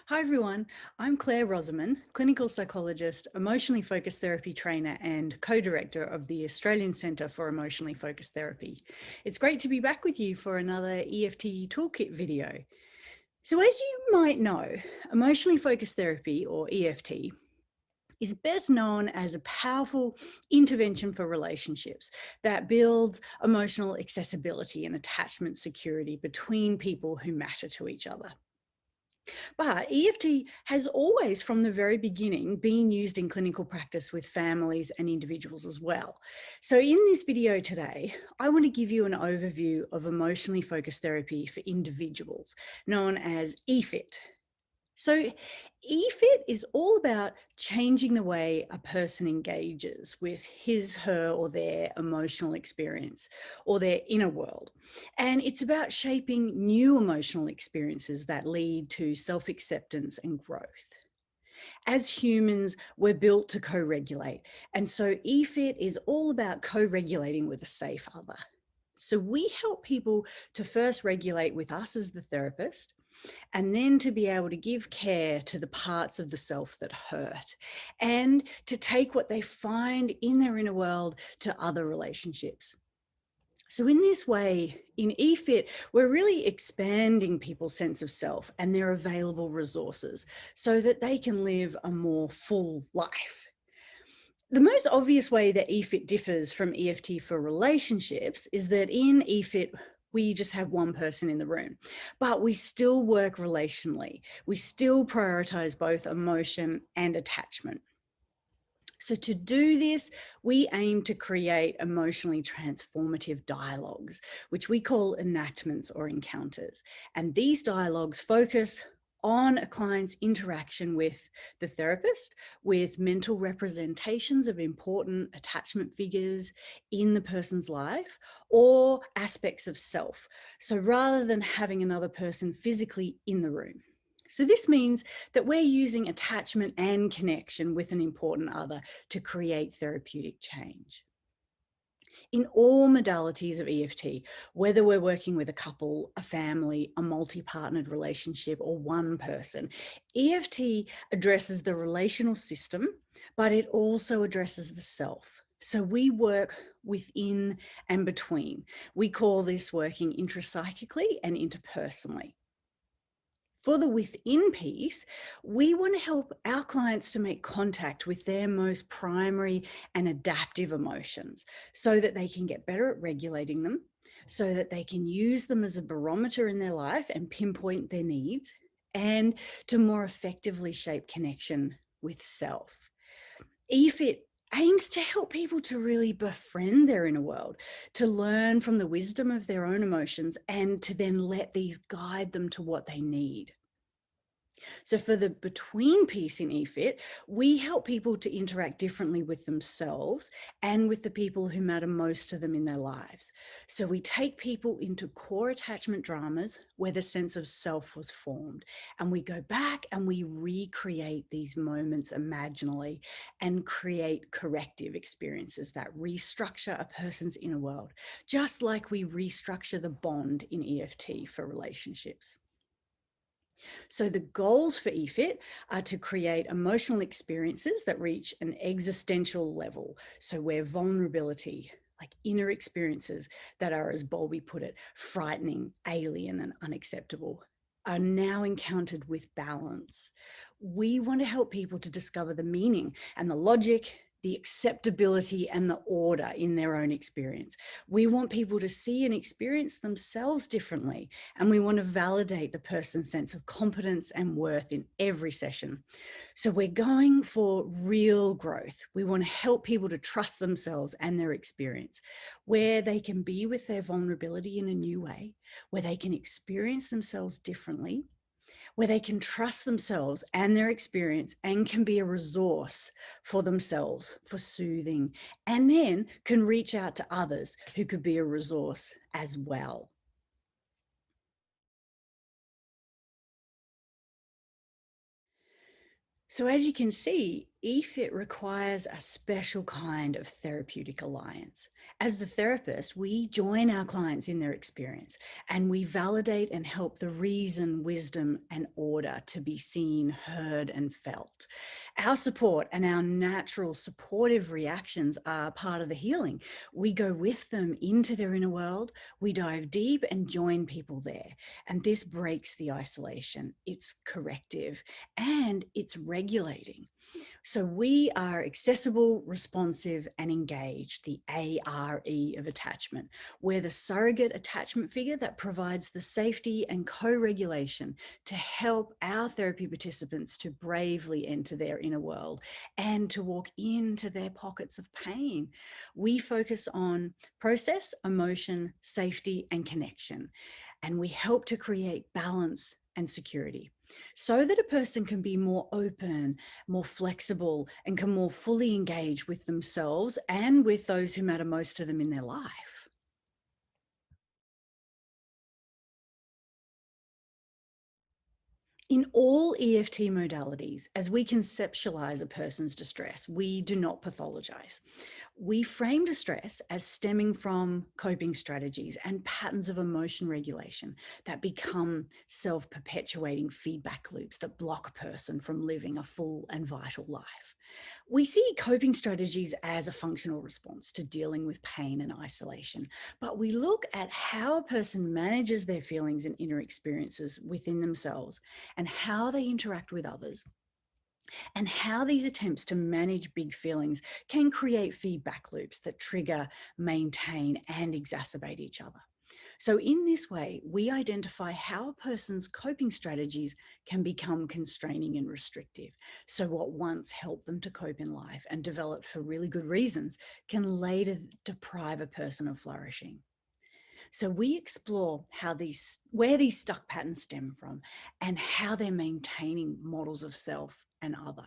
Hi everyone, I'm Claire Rosamond, clinical psychologist, emotionally focused therapy trainer and co-director of the Australian Centre for Emotionally Focused Therapy. It's great to be back with you for another EFT toolkit video. So as you might know, emotionally focused therapy, or EFT, is best known as a powerful intervention for relationships that builds emotional accessibility and attachment security between people who matter to each other. But EFT has always, from the very beginning, been used in clinical practice with families and individuals as well. So in this video today, I want to give you an overview of emotionally focused therapy for individuals, known as EFIT. So EFIT is all about changing the way a person engages with his, her, or their emotional experience or their inner world. And it's about shaping new emotional experiences that lead to self-acceptance and growth. As humans, we're built to co-regulate. And so EFIT is all about co-regulating with a safe other. So we help people to first regulate with us as the therapist, and then to be able to give care to the parts of the self that hurt, and to take what they find in their inner world to other relationships. So in this way, in EFIT, we're really expanding people's sense of self and their available resources so that they can live a more full life. The most obvious way that EFIT differs from EFT for relationships is that in EFIT, we just have one person in the room, but we still work relationally. We still prioritize both emotion and attachment. So to do this, we aim to create emotionally transformative dialogues, which we call enactments or encounters. And these dialogues focus on a client's interaction with the therapist, with mental representations of important attachment figures in the person's life or aspects of self. So rather than having another person physically in the room. So this means that we're using attachment and connection with an important other to create therapeutic change. In all modalities of EFT, whether we're working with a couple, a family, a multi-partnered relationship, or one person, EFT addresses the relational system, but it also addresses the self. So we work within and between. We call this working intrapsychically and interpersonally. For the within piece, we want to help our clients to make contact with their most primary and adaptive emotions so that they can get better at regulating them, so that they can use them as a barometer in their life and pinpoint their needs, and to more effectively shape connection with self. EFIT aims to help people to really befriend their inner world, to learn from the wisdom of their own emotions, and to then let these guide them to what they need. So for the between piece in EFIT, we help people to interact differently with themselves and with the people who matter most to them in their lives. So we take people into core attachment dramas where the sense of self was formed, and we go back and we recreate these moments imaginally and create corrective experiences that restructure a person's inner world, just like we restructure the bond in EFT for relationships. So the goals for EFIT are to create emotional experiences that reach an existential level. So where vulnerability, like inner experiences that are, as Bowlby put it, frightening, alien, and unacceptable, are now encountered with balance. We want to help people to discover the meaning and the logic, the acceptability and the order in their own experience. We want people to see and experience themselves differently, and we want to validate the person's sense of competence and worth in every session. So we're going for real growth. We want to help people to trust themselves and their experience, where they can be with their vulnerability in a new way, where they can experience themselves differently, where they can trust themselves and their experience and can be a resource for themselves, for soothing, and then can reach out to others who could be a resource as well. So as you can see, EFIT requires a special kind of therapeutic alliance. As the therapist, we join our clients in their experience and we validate and help the reason, wisdom, and order to be seen, heard, and felt. Our support and our natural supportive reactions are part of the healing. We go with them into their inner world, we dive deep and join people there. And this breaks the isolation, it's corrective, and it's regulating. So we are accessible, responsive, and engaged, the ARE of attachment. We're the surrogate attachment figure that provides the safety and co-regulation to help our therapy participants to bravely enter their inner world and to walk into their pockets of pain. We focus on process, emotion, safety, and connection. And we help to create balance and security so that a person can be more open, more flexible, and can more fully engage with themselves and with those who matter most to them in their life. In all EFT modalities, as we conceptualize a person's distress, we do not pathologize. We frame distress as stemming from coping strategies and patterns of emotion regulation that become self-perpetuating feedback loops that block a person from living a full and vital life. We see coping strategies as a functional response to dealing with pain and isolation, but we look at how a person manages their feelings and inner experiences within themselves and how they interact with others and how these attempts to manage big feelings can create feedback loops that trigger, maintain, and exacerbate each other. So in this way, we identify how a person's coping strategies can become constraining and restrictive. So what once helped them to cope in life and developed for really good reasons can later deprive a person of flourishing. So we explore where these stuck patterns stem from and how they're maintaining models of self and other.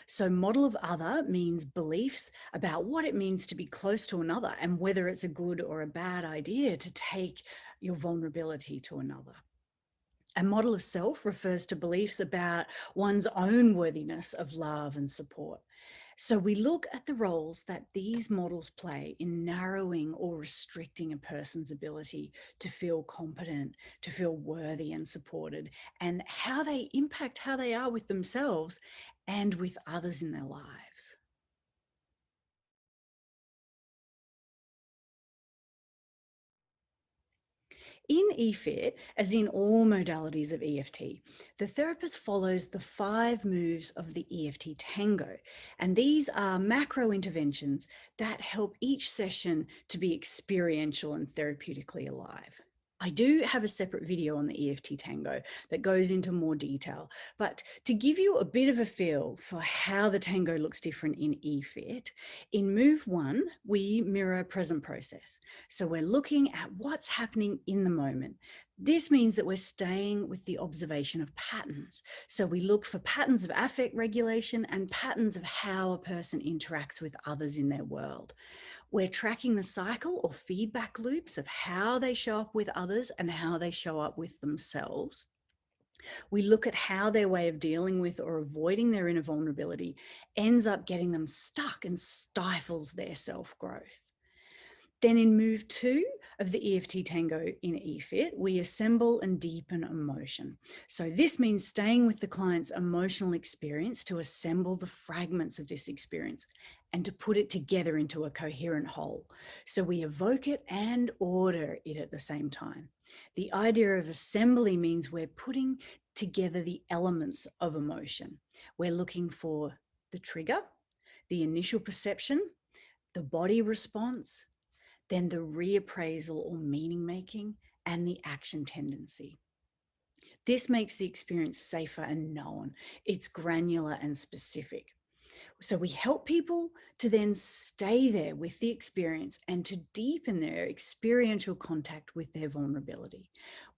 So model of other means beliefs about what it means to be close to another and whether it's a good or a bad idea to take your vulnerability to another. A model of self refers to beliefs about one's own worthiness of love and support. So we look at the roles that these models play in narrowing or restricting a person's ability to feel competent, to feel worthy and supported, and how they impact how they are with themselves and with others in their lives. In EFIT, as in all modalities of EFT, the therapist follows the 5 moves of the EFT Tango. And these are macro interventions that help each session to be experiential and therapeutically alive. I do have a separate video on the EFT Tango that goes into more detail, but to give you a bit of a feel for how the tango looks different in EFIT, in move 1, we mirror present process. So we're looking at what's happening in the moment. This means that we're staying with the observation of patterns. So we look for patterns of affect regulation and patterns of how a person interacts with others in their world. We're tracking the cycle or feedback loops of how they show up with others and how they show up with themselves. We look at how their way of dealing with or avoiding their inner vulnerability ends up getting them stuck and stifles their self-growth. Then in move 2 of the EFT Tango in EFIT, we assemble and deepen emotion. So this means staying with the client's emotional experience to assemble the fragments of this experience and to put it together into a coherent whole. So we evoke it and order it at the same time. The idea of assembly means we're putting together the elements of emotion. We're looking for the trigger, the initial perception, the body response, then the reappraisal or meaning making, and the action tendency. This makes the experience safer and known. It's granular and specific. So we help people to then stay there with the experience and to deepen their experiential contact with their vulnerability.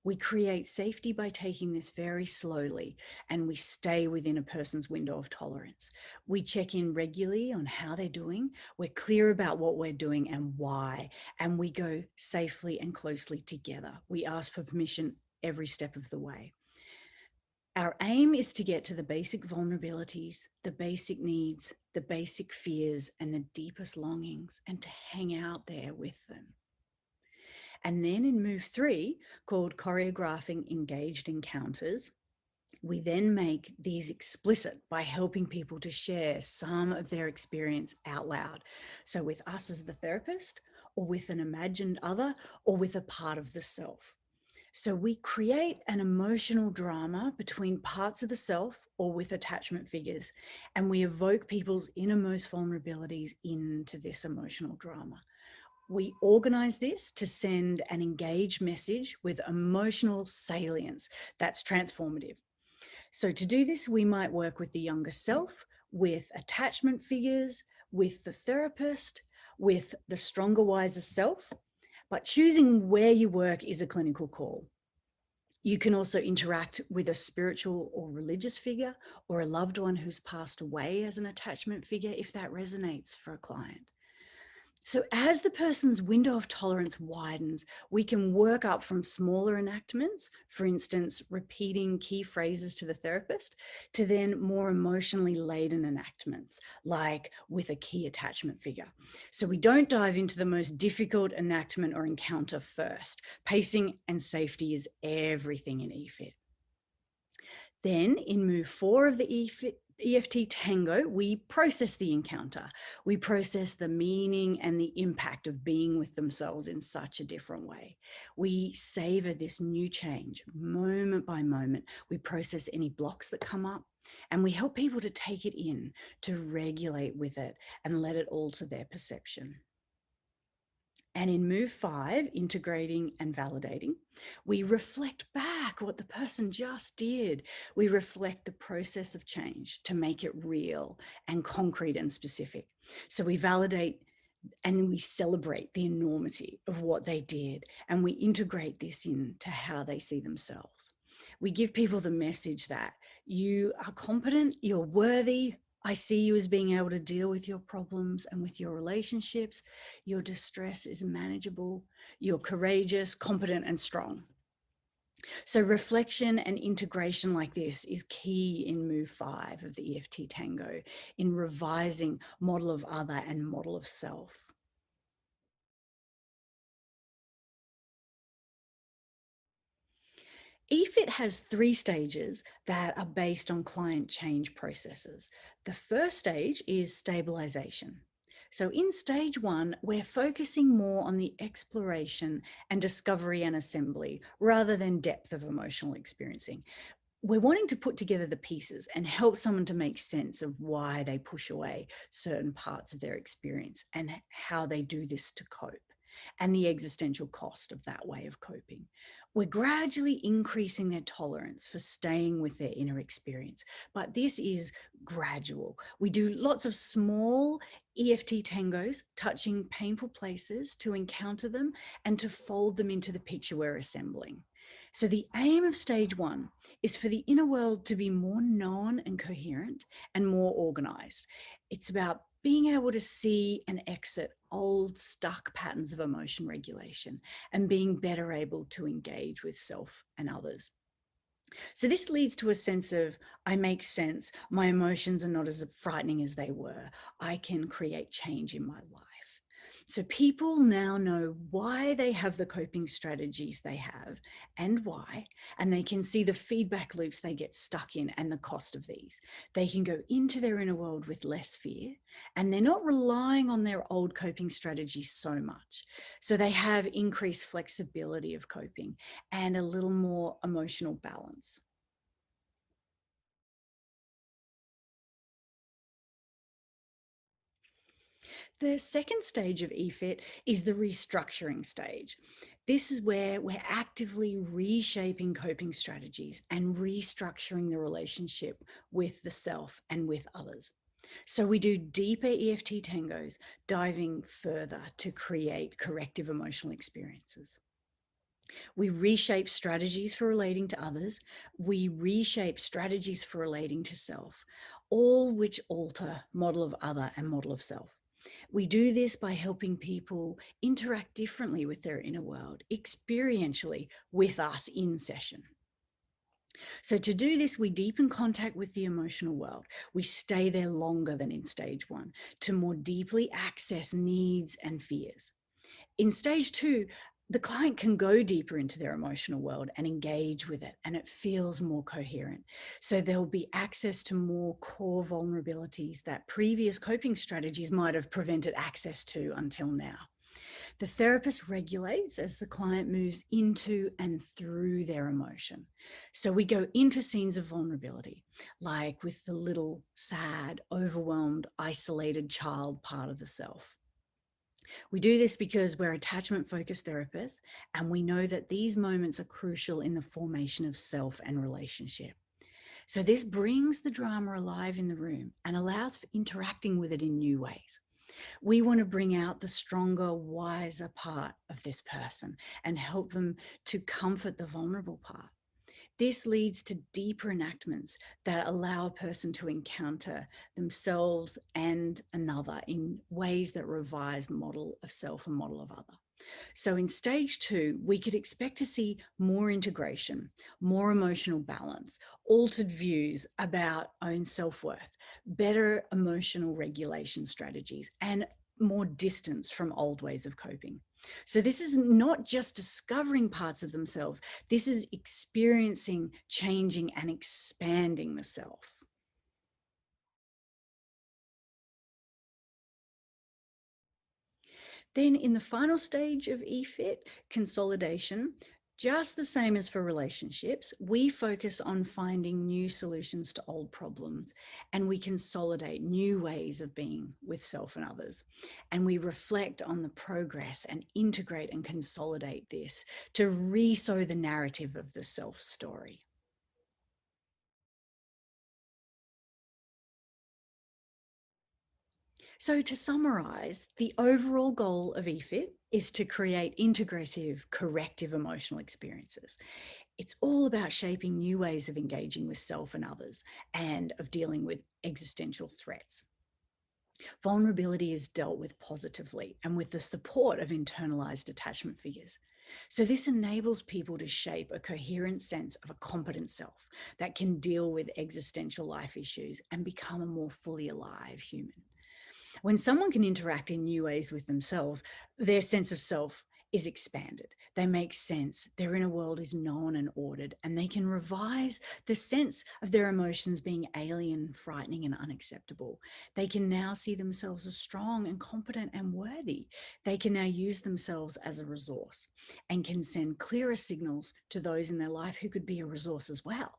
We create safety by taking this very slowly and we stay within a person's window of tolerance. We check in regularly on how they're doing. We're clear about what we're doing and why, and we go safely and closely together. We ask for permission every step of the way. Our aim is to get to the basic vulnerabilities, the basic needs, the basic fears, and the deepest longings, and to hang out there with them. And then in move 3, called choreographing engaged encounters, we then make these explicit by helping people to share some of their experience out loud. So with us as the therapist, or with an imagined other, or with a part of the self. So we create an emotional drama between parts of the self or with attachment figures, and we evoke people's innermost vulnerabilities into this emotional drama. We organize this to send an engaged message with emotional salience that's transformative. So to do this, we might work with the younger self, with attachment figures, with the therapist, with the stronger, wiser self, but choosing where you work is a clinical call. You can also interact with a spiritual or religious figure or a loved one who's passed away as an attachment figure if that resonates for a client. So as the person's window of tolerance widens, we can work up from smaller enactments, for instance, repeating key phrases to the therapist, to then more emotionally laden enactments, like with a key attachment figure. So we don't dive into the most difficult enactment or encounter first. Pacing and safety is everything in EFIT. Then in move 4 of the EFT Tango, we process the encounter. We process the meaning and the impact of being with themselves in such a different way. We savor this new change moment by moment. We process any blocks that come up, and we help people to take it in, to regulate with it and let it alter their perception. And in move 5, integrating and validating, we reflect back what the person just did. We reflect the process of change to make it real and concrete and specific. So we validate and we celebrate the enormity of what they did, and we integrate this into how they see themselves. We give people the message that you are competent, you're worthy. I see you as being able to deal with your problems and with your relationships. Your distress is manageable. You're courageous, competent, and strong. So reflection and integration like this is key in move 5 of the EFT Tango, in revising model of other and model of self. EFIT has 3 stages that are based on client change processes. The first stage is stabilization. So in stage 1, we're focusing more on the exploration and discovery and assembly rather than depth of emotional experiencing. We're wanting to put together the pieces and help someone to make sense of why they push away certain parts of their experience and how they do this to cope, and the existential cost of that way of coping. We're gradually increasing their tolerance for staying with their inner experience, but this is gradual. We do lots of small EFT tangos, touching painful places to encounter them and to fold them into the picture we're assembling. So the aim of stage 1 is for the inner world to be more known and coherent and more organized. It's about being able to see and exit old stuck patterns of emotion regulation and being better able to engage with self and others. So this leads to a sense of, I make sense, my emotions are not as frightening as they were. I can create change in my life. So people now know why they have the coping strategies they have and why, and they can see the feedback loops they get stuck in and the cost of these. They can go into their inner world with less fear, and they're not relying on their old coping strategies so much. So they have increased flexibility of coping and a little more emotional balance. The second stage of EFIT is the restructuring stage. This is where we're actively reshaping coping strategies and restructuring the relationship with the self and with others. So we do deeper EFT tangos, diving further to create corrective emotional experiences. We reshape strategies for relating to others. We reshape strategies for relating to self, all which alter model of other and model of self. We do this by helping people interact differently with their inner world, experientially with us in session. So to do this, we deepen contact with the emotional world. We stay there longer than in stage 1 to more deeply access needs and fears. In stage 2, the client can go deeper into their emotional world and engage with it, and it feels more coherent. So there'll be access to more core vulnerabilities that previous coping strategies might have prevented access to until now. The therapist regulates as the client moves into and through their emotion. So we go into scenes of vulnerability, like with the little sad, overwhelmed, isolated child part of the self. We do this because we're attachment focused therapists, and we know that these moments are crucial in the formation of self and relationship. So this brings the drama alive in the room and allows for interacting with it in new ways. We want to bring out the stronger, wiser part of this person and help them to comfort the vulnerable part. This leads to deeper enactments that allow a person to encounter themselves and another in ways that revise model of self and model of other. So in stage 2, we could expect to see more integration, more emotional balance, altered views about own self-worth, better emotional regulation strategies, and more distance from old ways of coping. So this is not just discovering parts of themselves, this is experiencing, changing, and expanding the self. Then in the final stage of EFIT, consolidation, just the same as for relationships, we focus on finding new solutions to old problems, and we consolidate new ways of being with self and others. And we reflect on the progress and integrate and consolidate this to re-sow the narrative of the self story. So to summarize, the overall goal of EFIT is to create integrative, corrective emotional experiences. It's all about shaping new ways of engaging with self and others and of dealing with existential threats. Vulnerability is dealt with positively and with the support of internalized attachment figures. So this enables people to shape a coherent sense of a competent self that can deal with existential life issues and become a more fully alive human. When someone can interact in new ways with themselves, their sense of self is expanded. They make sense. Their inner world is known and ordered, and they can revise the sense of their emotions being alien, frightening, and unacceptable. They can now see themselves as strong and competent and worthy. They can now use themselves as a resource and can send clearer signals to those in their life who could be a resource as well.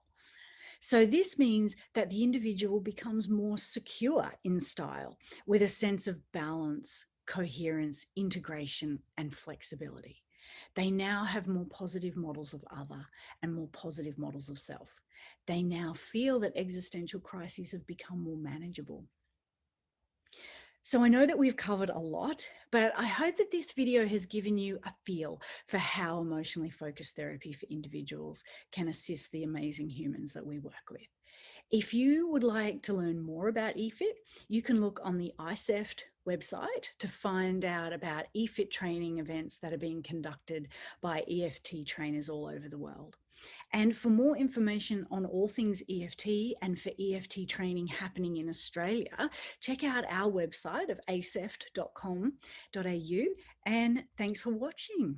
So this means that the individual becomes more secure in style with a sense of balance, coherence, integration, and flexibility. They now have more positive models of other and more positive models of self. They now feel that existential crises have become more manageable. So I know that we've covered a lot, but I hope that this video has given you a feel for how emotionally focused therapy for individuals can assist the amazing humans that we work with. If you would like to learn more about EFIT, you can look on the ICEFT website to find out about EFIT training events that are being conducted by EFT trainers all over the world. And for more information on all things EFT and for EFT training happening in Australia, check out our website of aceft.com.au, and thanks for watching.